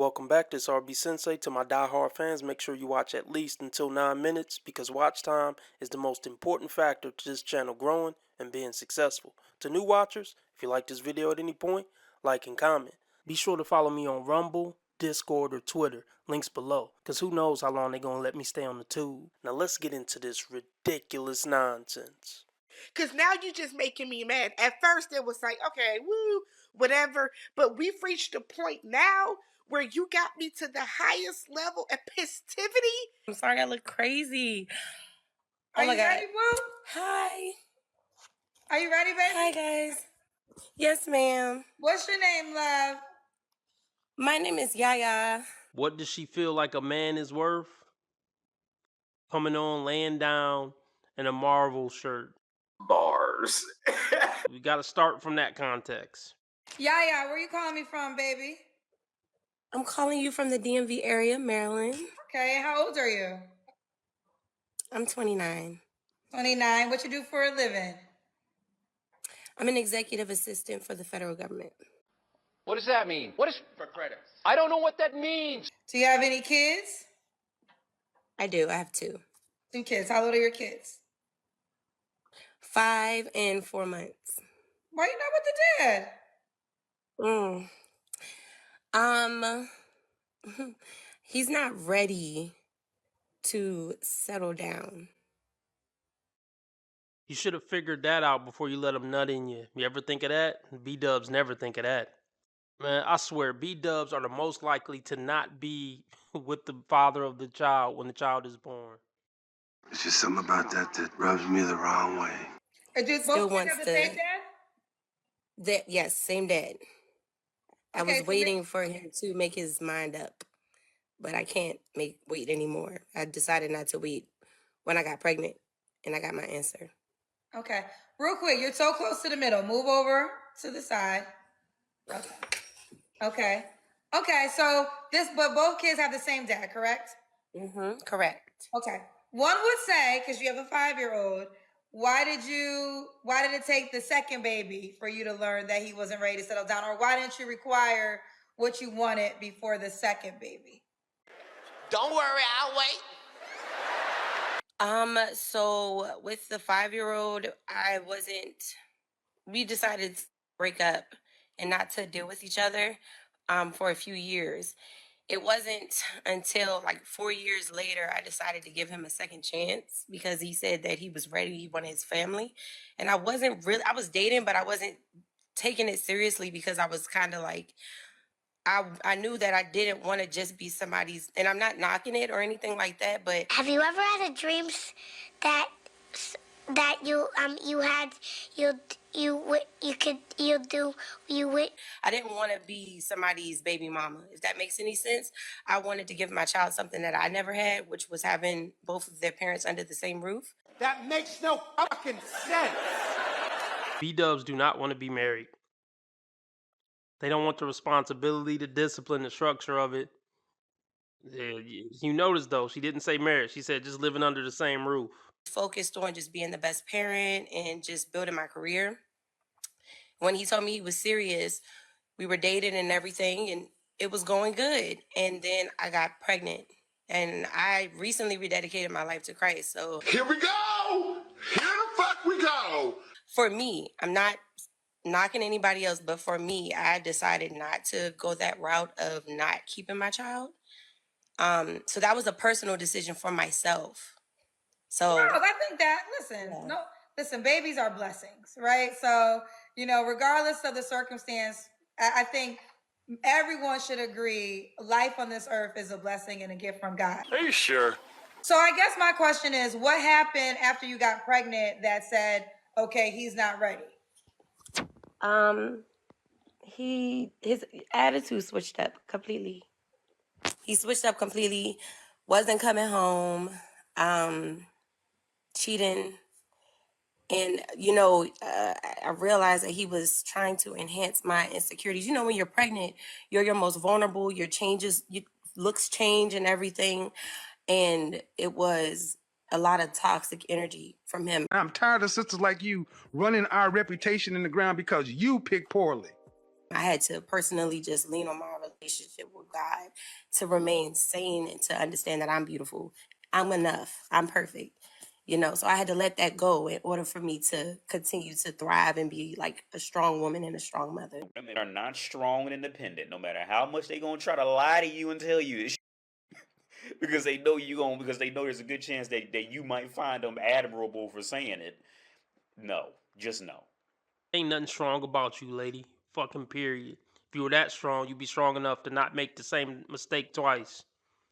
Welcome back, this RB Sensei. To my die-hard fans, make sure you watch at least until 9 minutes because watch time is the most important factor to this channel growing and being successful. To new watchers, if you like this video at any point, like and comment. Be sure to follow me on Rumble, Discord, or Twitter, links below, because who knows how long they're going to let me stay on the tube. Now let's get into this ridiculous nonsense. Because now you just making me mad. At first it was like, okay, woo, whatever. But we've reached a point now where you got me to the highest level of festivity. I'm sorry I look crazy. Are you ready, boo? Hi. Are you ready, baby? Hi, guys. Yes, ma'am. What's your name, love? My name is Yaya. What does she feel like a man is worth? Coming on, laying down in a Marvel shirt. Bars. We got to start from that context. Yaya, where you calling me from, baby? I'm calling you from the DMV area, Maryland. Okay, how old are you? I'm 29. 29. What you do for a living? I'm an executive assistant for the federal government. What does that mean? What is for credits? I don't know what that means. Do you have any kids? I do. I have 2. 2 kids. How old are your kids? 5 and 4 months. Why you not with the dad? He's not ready to settle down. You should have figured that out before you let him nut in you. You ever think of that? B-dubs never think of that. Man, I swear, B-dubs are the most likely to not be with the father of the child when the child is born. It's just something about that rubs me the wrong way. Do Still both wants have the same dad? Yes, same dad. I Okay, was waiting for him to make his mind up, but I can't wait anymore. I decided not to wait when I got pregnant, and I got my answer. Okay. Real quick, you're so close to the middle. Move over to the side. Okay. Okay, so but both kids have the same dad, correct? Correct. Okay. One would say, because you have a 5-year-old, why did it take the second baby for you to learn that he wasn't ready to settle down? Or why didn't you require what you wanted before the second baby? Don't worry, I'll wait. So with the 5-year-old, we decided to break up and not to deal with each other, for a few years. It wasn't until like 4 years later, I decided to give him a second chance because he said that he was ready. He wanted his family. And I was dating, but I wasn't taking it seriously because I was kind of like, I knew that I didn't want to just be somebody's, and I'm not knocking it or anything like that, but Have you ever had a dream that I didn't want to be somebody's baby mama, if that makes any sense. I wanted to give my child something that I never had, which was having both of their parents under the same roof. That makes no fucking sense. B-dubs do not want to be married. They don't want the responsibility, the discipline, the structure of it. You notice, though, she didn't say marriage. She said just living under the same roof. Focused on just being the best parent and just building my career. When he told me he was serious, we were dating and everything, and it was going good. And then I got pregnant, and I recently rededicated my life to Christ. So Here we go! Here the fuck we go! for me, I'm not knocking anybody else, but for me, I decided not to go that route of not keeping my child. So that was a personal decision for myself. So No, I think that, listen, babies are blessings, right? So, regardless of the circumstance, I think everyone should agree life on this earth is a blessing and a gift from God. Are you sure? So I guess my question is, what happened after you got pregnant that said, okay, he's not ready? his attitude switched up completely. He switched up completely, wasn't coming home, cheating. And, I realized that he was trying to enhance my insecurities. When you're pregnant, you're your most vulnerable, your looks change and everything. And it was a lot of toxic energy from him. I'm tired of sisters like you running our reputation in the ground because you pick poorly. I had to personally just lean on my relationship with God, to remain sane and to understand that I'm beautiful. I'm enough. I'm perfect. So I had to let that go in order for me to continue to thrive and be like a strong woman and a strong mother. Women are not strong and independent, no matter how much they gonna try to lie to you and tell you this because they know because they know there's a good chance that you might find them admirable for saying it. No, just no. Ain't nothing strong about you, lady. Fucking period. If you were that strong, you'd be strong enough to not make the same mistake twice.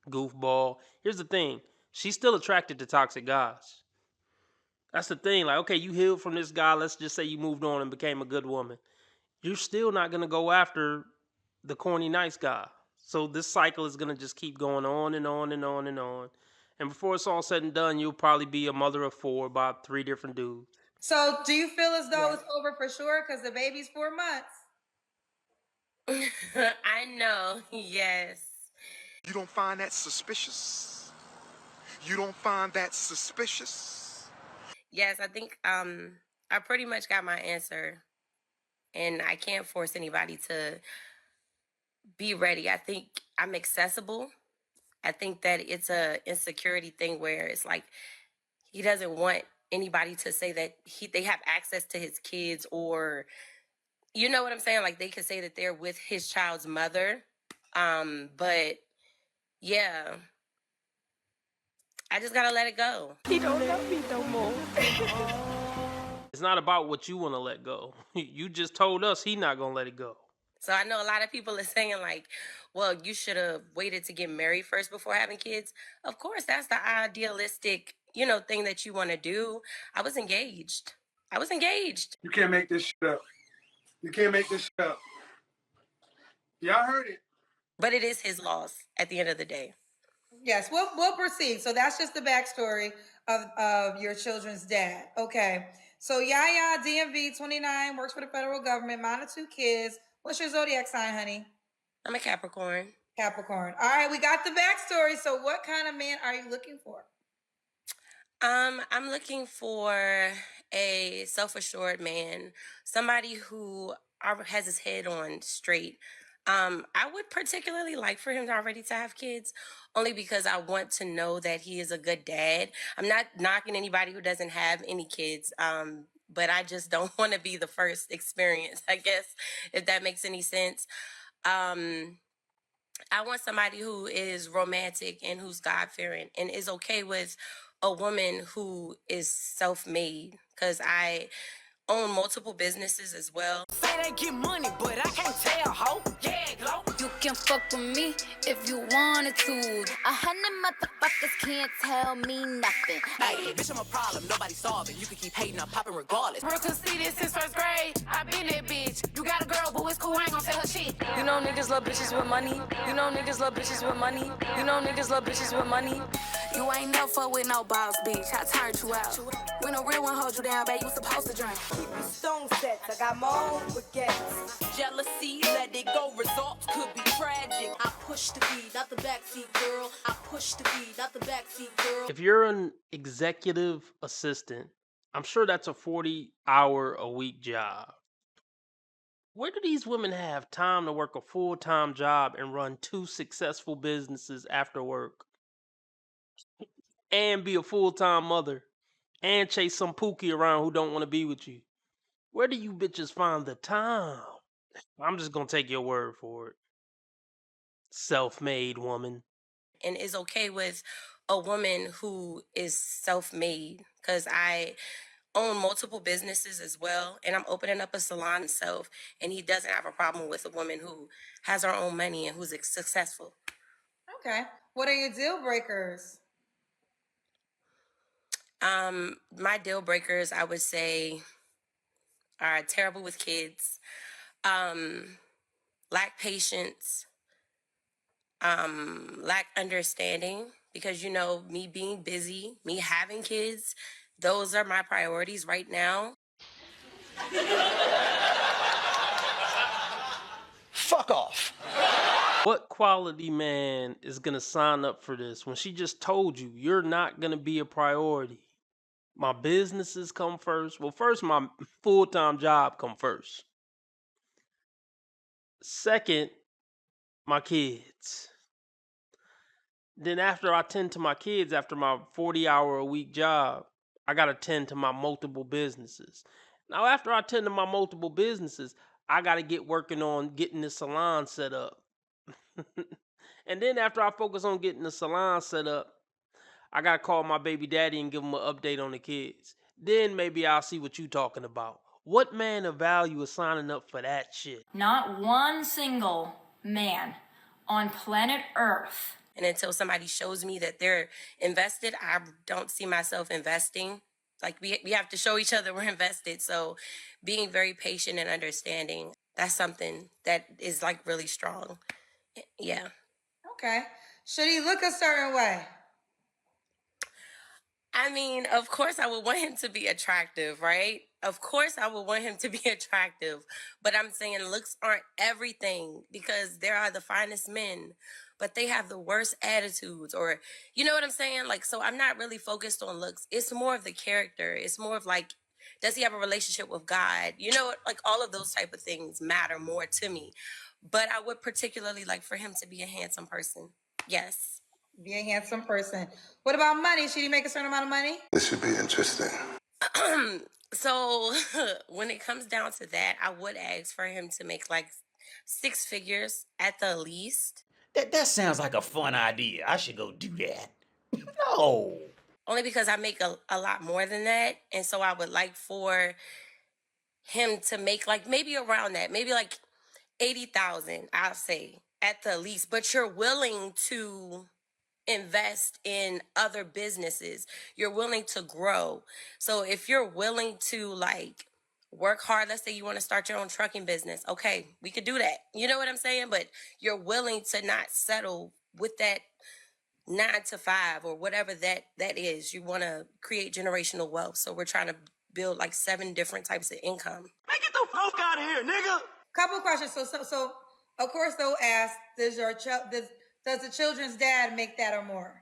Goofball. Here's the thing. She's still attracted to toxic guys. That's the thing. Like, okay, you healed from this guy. Let's just say you moved on and became a good woman. You're still not going to go after the corny nice guy. So this cycle is going to just keep going on and on and on and on. And before it's all said and done, you'll probably be a mother of 4 by 3 different dudes. So, do you feel as though it's over for sure because the baby's 4 months? I know, yes. You don't find that suspicious? You don't find that suspicious? Yes, I think I pretty much got my answer. And I can't force anybody to be ready. I think I'm accessible. I think that it's a insecurity thing where it's like he doesn't want anybody to say that they have access to his kids, or you know what I'm saying? Like they could say that they're with his child's mother. But yeah, I just gotta let it go. He don't love me no more. It's not about what you want to let go. You just told us he not going to let it go. So I know a lot of people are saying like, well, you should have waited to get married first before having kids. Of course, that's the idealistic, thing that you want to do. I was engaged. You can't make this shit up. You can't make this shit up. Y'all heard it. But it is his loss at the end of the day. Yes, we'll proceed. So that's just the backstory of your children's dad. Okay. So Yaya, DMV, 29, works for the federal government, mom of 2 kids. What's your zodiac sign, honey? I'm a Capricorn. Capricorn. All right, we got the backstory. So what kind of man are you looking for? I'm looking for a self-assured man, somebody who has his head on straight. I would particularly like for him already to have kids, only because I want to know that he is a good dad. I'm not knocking anybody who doesn't have any kids, but I just don't want to be the first experience, I guess, if that makes any sense. I want somebody who is romantic and who's God-fearing and is okay with a woman who is self-made, because I own multiple businesses as well. Say they get money, but I can't tell, ho. Yeah, glow. You can fuck with me if you wanted to. 100 motherfuckers can't tell me nothing. Hey, bitch, I'm a problem. Nobody solving. You can keep hating, I'm popping regardless. Bro, could see this since 1st grade. I been that bitch. You got a girl, but it's cool. I ain't gon' tell her shit. You know niggas love bitches with money. You know niggas love bitches with money. You know niggas love bitches with money. You ain't never fuck with no boss, bitch. I turned you out. When a real one hold you down, babe, you supposed to drink. Keep your stone set. I got my own baguettes. Jealousy, let it go. Results could be tragic. I push the beat, not the backseat girl. I push the beat, not the backseat girl. If you're an executive assistant, I'm sure that's a 40-hour-a-week job. Where do these women have time to work a full-time job and run 2 successful businesses after work? And be a full-time mother? And chase some pookie around who don't want to be with you? Where do you bitches find the time? I'm just gonna take your word for it. Self-made woman. And is okay with a woman who is self-made, because I own multiple businesses as well, and I'm opening up a salon myself, and he doesn't have a problem with a woman who has her own money and who's successful. Okay. What are your deal breakers? My deal breakers, I would say, are terrible with kids, lack patience, lack understanding, because me being busy, me having kids, those are my priorities right now. Fuck off. What quality man is gonna sign up for this when she just told you you're not gonna be a priority? My businesses come first. Well, first, my full-time job come first. Second, My kids. Then after I tend to my kids, after my 40-hour-a-week job, I got to tend to my multiple businesses. Now, after I tend to my multiple businesses, I got to get working on getting the salon set up. And then after I focus on getting the salon set up, I got to call my baby daddy and give him an update on the kids. Then maybe I'll see what you talking about. What man of value is signing up for that shit? Not one single man on planet Earth. And until somebody shows me that they're invested, I don't see myself investing. Like we have to show each other we're invested. So being very patient and understanding, that's something that is like really strong. Yeah. Okay. Should he look a certain way? I mean, of course, I would want him to be attractive, right? Of course, I would want him to be attractive. But I'm saying looks aren't everything because there are the finest men, but they have the worst attitudes, or you know what I'm saying? Like, so I'm not really focused on looks. It's more of the character. It's more of like, does he have a relationship with God? You know, like all of those type of things matter more to me. But I would particularly like for him to be a handsome person. Yes. Be a handsome person. What about money? Should he make a certain amount of money? This should be interesting. So when it comes down to that, I would ask for him to make like 6 figures at the least. That sounds like a fun idea. I should go do that. No. Only because I make a lot more than that. And so I would like for him to make like maybe around that, maybe like 80,000, I'll say, at the least. But you're willing to invest in other businesses. You're willing to grow. So if you're willing to like work hard, let's say you want to start your own trucking business. Okay, we could do that. You know what I'm saying? But you're willing to not settle with that 9 to 5 or whatever that is. You want to create generational wealth. So we're trying to build like 7 different types of income. Man, get the fuck out of here, nigga. Couple questions. So of course they'll ask, does the children's dad make that or more?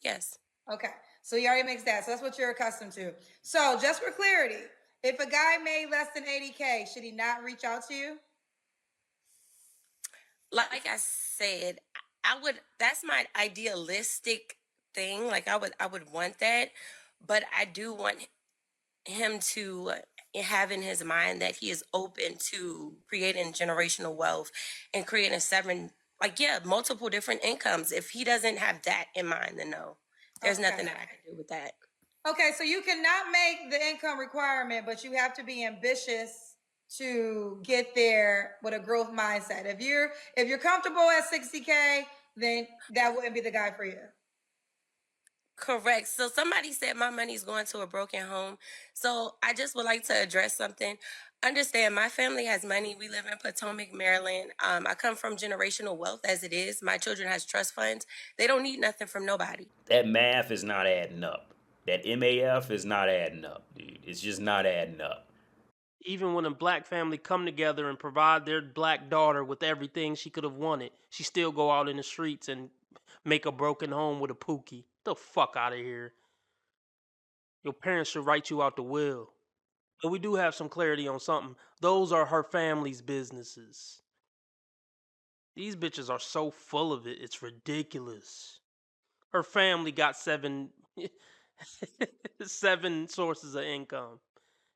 Yes. Okay. So he already makes that. So that's what you're accustomed to. So just for clarity, if a guy made less than 80K, should he not reach out to you? Like I said, I would, that's my idealistic thing. Like I would want that, but I do want him to have in his mind that he is open to creating generational wealth and creating 7, like, yeah, multiple different incomes. If he doesn't have that in mind, then no, there's nothing that I can do with that. Okay, so you cannot make the income requirement, but you have to be ambitious to get there with a growth mindset. If you're comfortable at 60K, then that wouldn't be the guy for you. Correct. So somebody said my money's going to a broken home. So I just would like to address something. Understand, my family has money. We live in Potomac, Maryland. I come from generational wealth as it is. My children has trust funds. They don't need nothing from nobody. That math is not adding up. That MAF is not adding up, dude. It's just not adding up. Even when a black family come together and provide their black daughter with everything she could have wanted, she still go out in the streets and make a broken home with a pookie. Get the fuck out of here. Your parents should write you out the will. But we do have some clarity on something. Those are her family's businesses. These bitches are so full of it, it's ridiculous. Her family got 7 sources of income,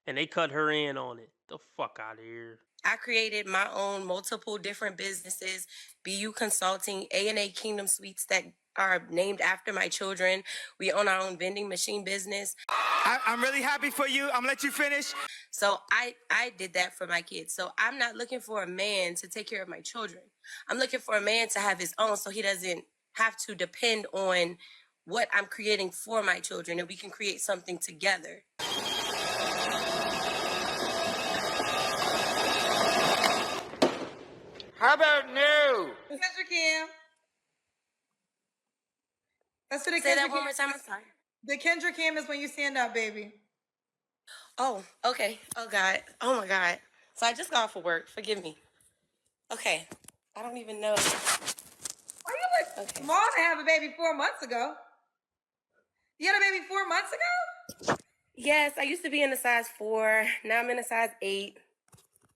and they cut her in on it. The fuck out of here. I created my own multiple different businesses, BU Consulting, A&A Kingdom Suites that are named after my children. We own our own vending machine business. I'm really happy for you. I'm gonna let you finish. So I did that for my kids. So I'm not looking for a man to take care of my children. I'm looking for a man to have his own so he doesn't have to depend on what I'm creating for my children, and we can create something together. How about no? Kendra Kim. Let's do the Say Kendra that one Kim. more time. I'm sorry. The Kendra Kim is when you stand up, baby. Oh, okay. Oh, God. Oh, my God. So I just got off of work. Forgive me. Okay. I don't even know. Are you like small to have a baby 4 months ago? You had a baby 4 months ago? Yes, I used to be in a size 4. Now I'm in a size 8.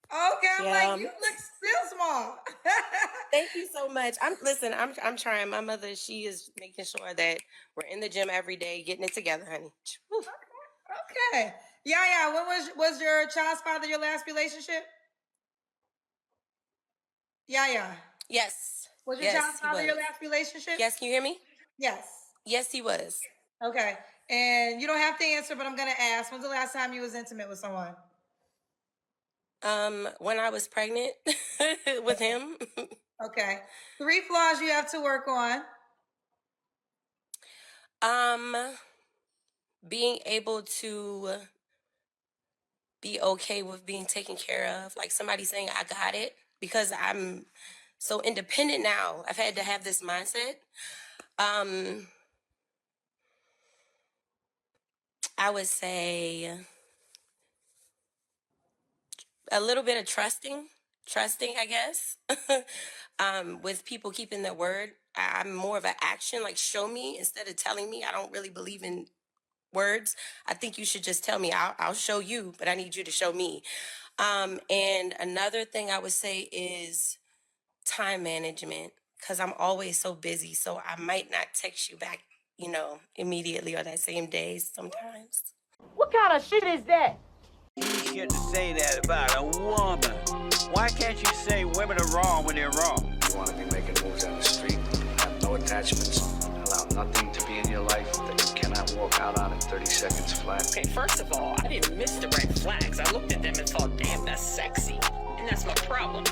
Okay, I'm like, you look Still small. Thank you so much. I'm trying. My mother, she is making sure that we're in the gym every day, getting it together, honey. Whew. Okay. Yeah. When was your child's father your last relationship? Yeah. Yes. Was your Yes, child's he father your was. last relationship? Yes, can you hear me? Yes. Yes, he was. Okay. And you don't have to answer, but I'm gonna ask. When's the last time you was intimate with someone? When I was pregnant with him. Okay. 3 flaws you have to work on. Being able to be okay with being taken care of, like somebody saying I got it, because I'm so independent now. I've had to have this mindset. I would say a little bit of trusting, I guess. With people keeping their word. I'm more of an action, like show me instead of telling me. I don't really believe in words. I think you should just tell me. I'll show you, but I need you to show me. And another thing I would say is time management, because I'm always so busy. So I might not text you back, immediately or that same day sometimes. What kind of shit is that? You shouldn't say that about a woman. Why can't you say women are wrong when they're wrong? You want to be making moves on the street, have no attachments, allow nothing to be in your life that you cannot walk out on in 30 seconds flat. Okay, first of all, I didn't miss the red flags. I looked at them and thought, damn, that's sexy. And that's my problem.